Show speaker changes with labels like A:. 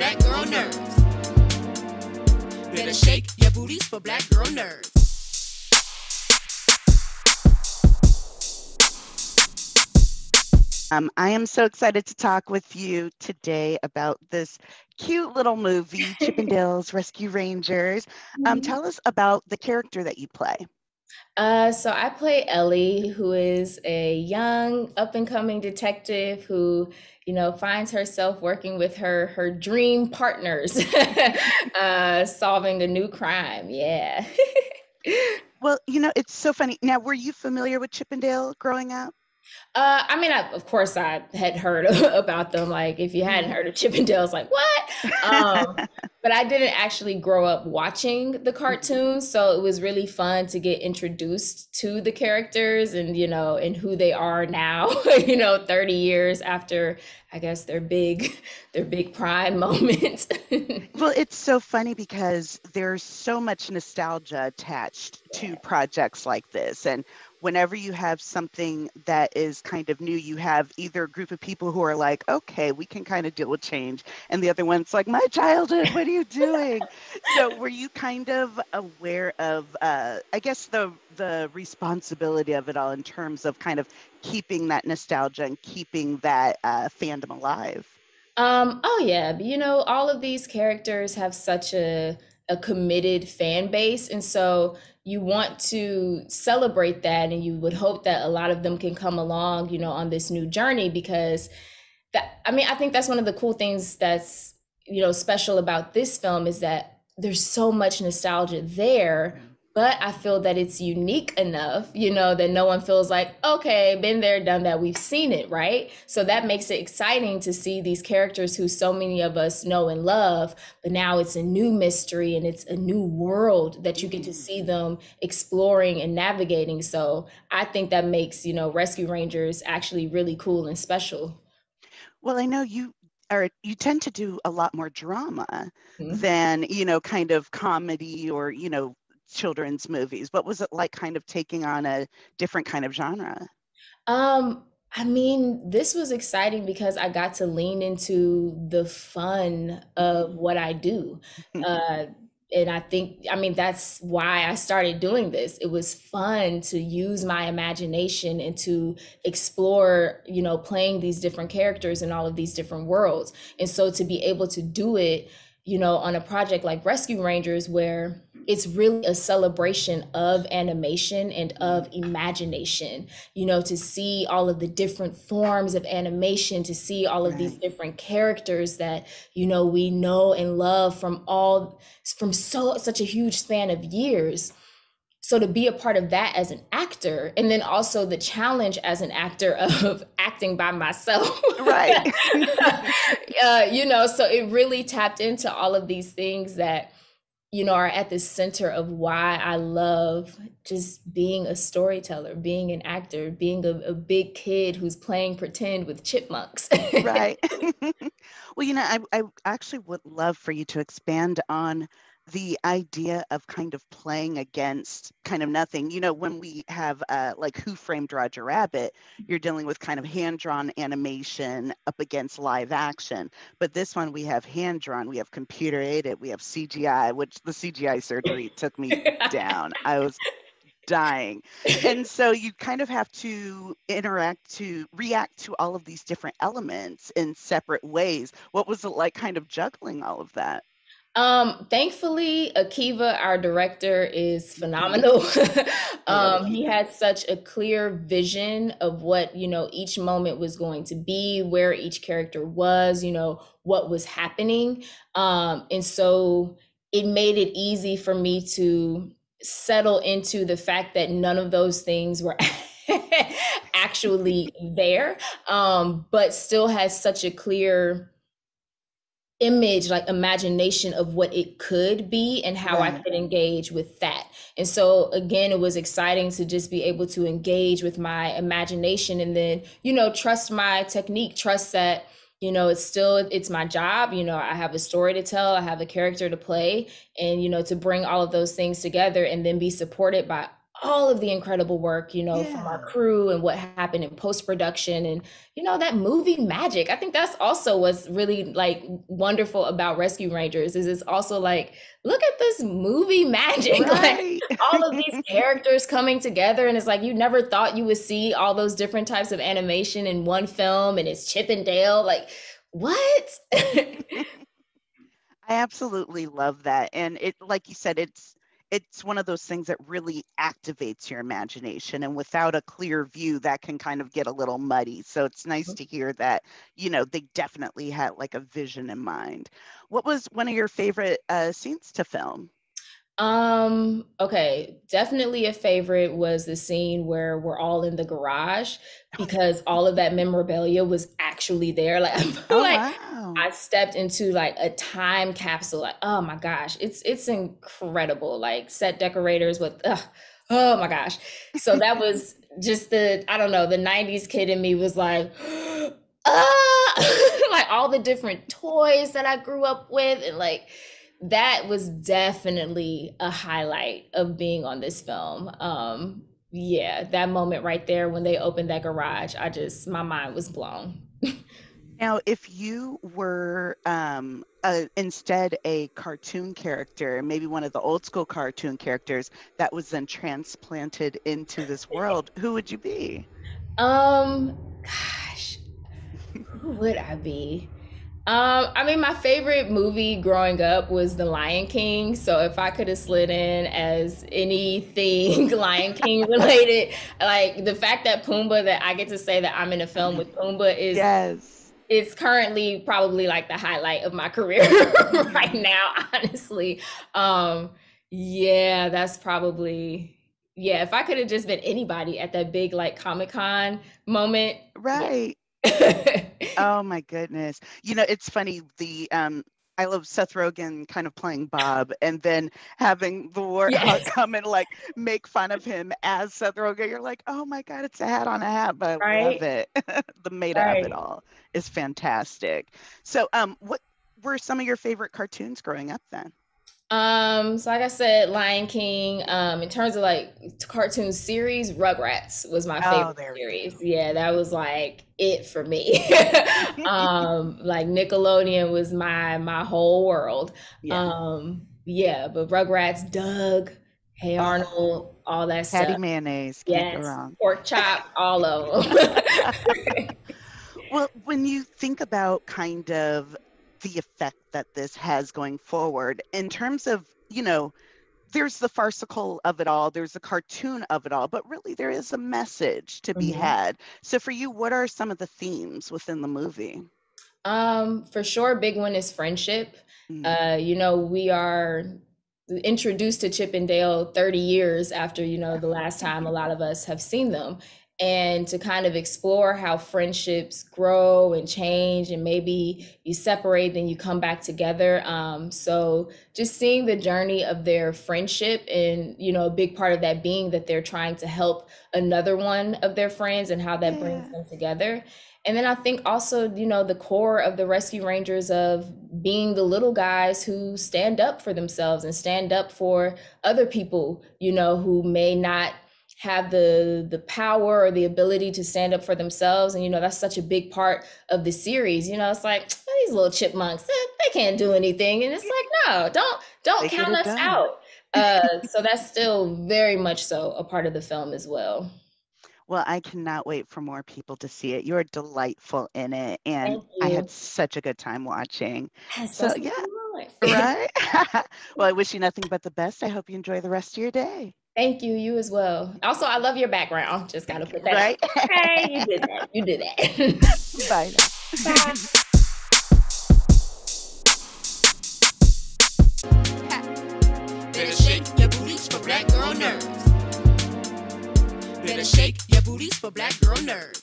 A: black girl nerves. Better shake your booties for black girl nerves.
B: I am so excited to talk with you today about this cute little movie, Chippendales Rescue Rangers. Tell us about the character that you play.
C: So I play Ellie, who is a young up and coming detective who, finds herself working with her dream partners, solving a new crime. Yeah.
B: Well, it's so funny. Now, were you familiar with Chippendale growing up?
C: Of course, I had heard about them. Like, if you hadn't heard of Chippendales, like, what? But I didn't actually grow up watching the cartoons, so it was really fun to get introduced to the characters and who they are now. 30 years after, I guess, their big prime moment.
B: Well, it's so funny because there's so much nostalgia attached to projects like this, and whenever you have something that is kind of new, you have either a group of people who are like, okay, we can kind of deal with change. And the other one's like, my childhood, what are you doing? So were you kind of aware of, I guess, the responsibility of it all in terms of kind of keeping that nostalgia and keeping that fandom alive?
C: Oh yeah, all of these characters have such a committed fan base, and so you want to celebrate that, and you would hope that a lot of them can come along, on this new journey because I think that's one of the cool things that's, special about this film is that there's so much nostalgia there, but I feel that it's unique enough, that no one feels like, okay, been there, done that, we've seen it, right? So that makes it exciting to see these characters who so many of us know and love, but now it's a new mystery and it's a new world that you get to see them exploring and navigating. So I think that makes, Rescue Rangers actually really cool and special.
B: Well, I know you tend to do a lot more drama
C: Mhm.
B: than, kind of comedy or, children's movies. What was it like kind of taking on a different kind of genre?
C: This was exciting because I got to lean into the fun of what I do. Uh, and that's why I started doing this. It was fun to use my imagination and to explore, playing these different characters in all of these different worlds. And so to be able to do it, on a project like Rescue Rangers, where it's really a celebration of animation and of imagination, to see all of the different forms of animation, to see all of these
B: Right.
C: different characters that, we know and love from such a huge span of years. So to be a part of that as an actor, and then also the challenge as an actor of acting by myself,
B: Right.
C: so it really tapped into all of these things that, are at the center of why I love just being a storyteller, being an actor, being a big kid who's playing pretend with chipmunks.
B: Right. Well, I actually would love for you to expand on the idea of kind of playing against kind of nothing. When we have like Who Framed Roger Rabbit, you're dealing with kind of hand-drawn animation up against live action. But this one, we have hand-drawn, we have computer aided, we have CGI, which the CGI surgery took me down. I was dying. And so you kind of have to react to all of these different elements in separate ways. What was it like kind of juggling all of that?
C: Thankfully, Akiva, our director, is phenomenal.
B: I love
C: He
B: Akiva.
C: had such a clear vision of what, each moment was going to be, where each character was, what was happening. And so it made it easy for me to settle into the fact that none of those things were actually there, but still has such a clear image, like imagination of what it could be and how I
B: Right.
C: could engage with that. And so again, it was exciting to just be able to engage with my imagination and then, trust my technique, trust that, it's my job. I have a story to tell, I have a character to play, and, to bring all of those things together and then be supported by all of the incredible work, you know, from our
B: Yeah.
C: crew and what happened in post-production and, you know, that movie magic. I think that's also what's really like wonderful about Rescue Rangers is it's also like, look at this movie magic. Like
B: Right.
C: all of these characters coming together and it's like you never thought you would see all those different types of animation in one film and it's Chip and Dale. Like, what?
B: I absolutely love that. And it, like you said, it's one of those things that really activates your imagination. And without a clear view, that can kind of get a little muddy. So it's nice to hear that, they definitely had like a vision in mind. What was one of your favorite scenes to film?
C: Okay, definitely a favorite was the scene where we're all in the garage because all of that memorabilia was actually there. Like I feel
B: Oh,
C: like
B: wow.
C: I stepped into like a time capsule. Like, oh my gosh, it's incredible. Like set decorators with oh my gosh. So that was just I don't know, the 90s kid in me was like, like all the different toys that I grew up with and like that was definitely a highlight of being on this film. Yeah, that moment right there when they opened that garage, my mind was blown.
B: Now, if you were instead a cartoon character, maybe one of the old school cartoon characters that was then transplanted into this world, who would you be?
C: Gosh, who would I be? I mean, my favorite movie growing up was The Lion King. So if I could have slid in as anything Lion King related, like the fact that that I get to say that I'm in a film with Pumbaa
B: Yes.
C: is currently probably like the highlight of my career right now, honestly. Yeah, that's probably, yeah, if I could have just been anybody at that big like Comic-Con moment.
B: Right.
C: Yeah.
B: Oh my goodness. It's funny, I love Seth Rogen kind of playing Bob and then having the Warthog
C: Yes.
B: come and like make fun of him as Seth Rogen. You're like, oh my God, it's a hat on a hat, but I love
C: Right.
B: it. The meta of it
C: Right.
B: all is fantastic. So, what were some of your favorite cartoons growing up then?
C: So like I said, Lion King, in terms of like cartoon series, Rugrats was my
B: Oh,
C: favorite
B: there we
C: series.
B: go.
C: Yeah, that was like it for me. Like Nickelodeon was my whole world.
B: Yeah.
C: Yeah, but Rugrats, Doug, Hey
B: Oh,
C: Arnold, all that
B: Patty
C: stuff.
B: mayonnaise, can't go
C: Yes,
B: wrong.
C: pork chop, all of them.
B: Well, when you think about kind of the effect that this has going forward, in terms of, there's the farcical of it all, there's the cartoon of it all, but really there is a message to be
C: Mhm.
B: had. So for you, what are some of the themes within the movie?
C: For sure, big one is friendship.
B: Mm,
C: We are introduced to Chip and Dale 30 years after, the last time a lot of us have seen them. And to kind of explore how friendships grow and change, and maybe you separate, then you come back together. So just seeing the journey of their friendship, and a big part of that being that they're trying to help another one of their friends and how that brings
B: yeah,
C: them together. And then I think also, the core of the Rescue Rangers of being the little guys who stand up for themselves and stand up for other people, who may not have the power or the ability to stand up for themselves. And that's such a big part of the series. It's like these little chipmunks, they can't do anything. And it's like, no, don't
B: they get
C: count
B: it
C: us
B: done.
C: out. So that's still very much so a part of the film as well.
B: Well, I cannot wait for more people to see it. You're delightful in it, and
C: Thank
B: I had
C: you.
B: such a good time watching.
C: Yes,
B: So
C: that's what
B: yeah,
C: I want.
B: right? Well, I wish you nothing but the best. I hope you enjoy the rest of your day.
C: Thank you. You as well. Also, I love your background. Just gotta put that out.
B: Right?
C: Okay, you did that. You did that.
B: Bye
C: Bye.
B: now.
A: Better shake your booties for black girl nerves. Better shake your booties for black girl nerves.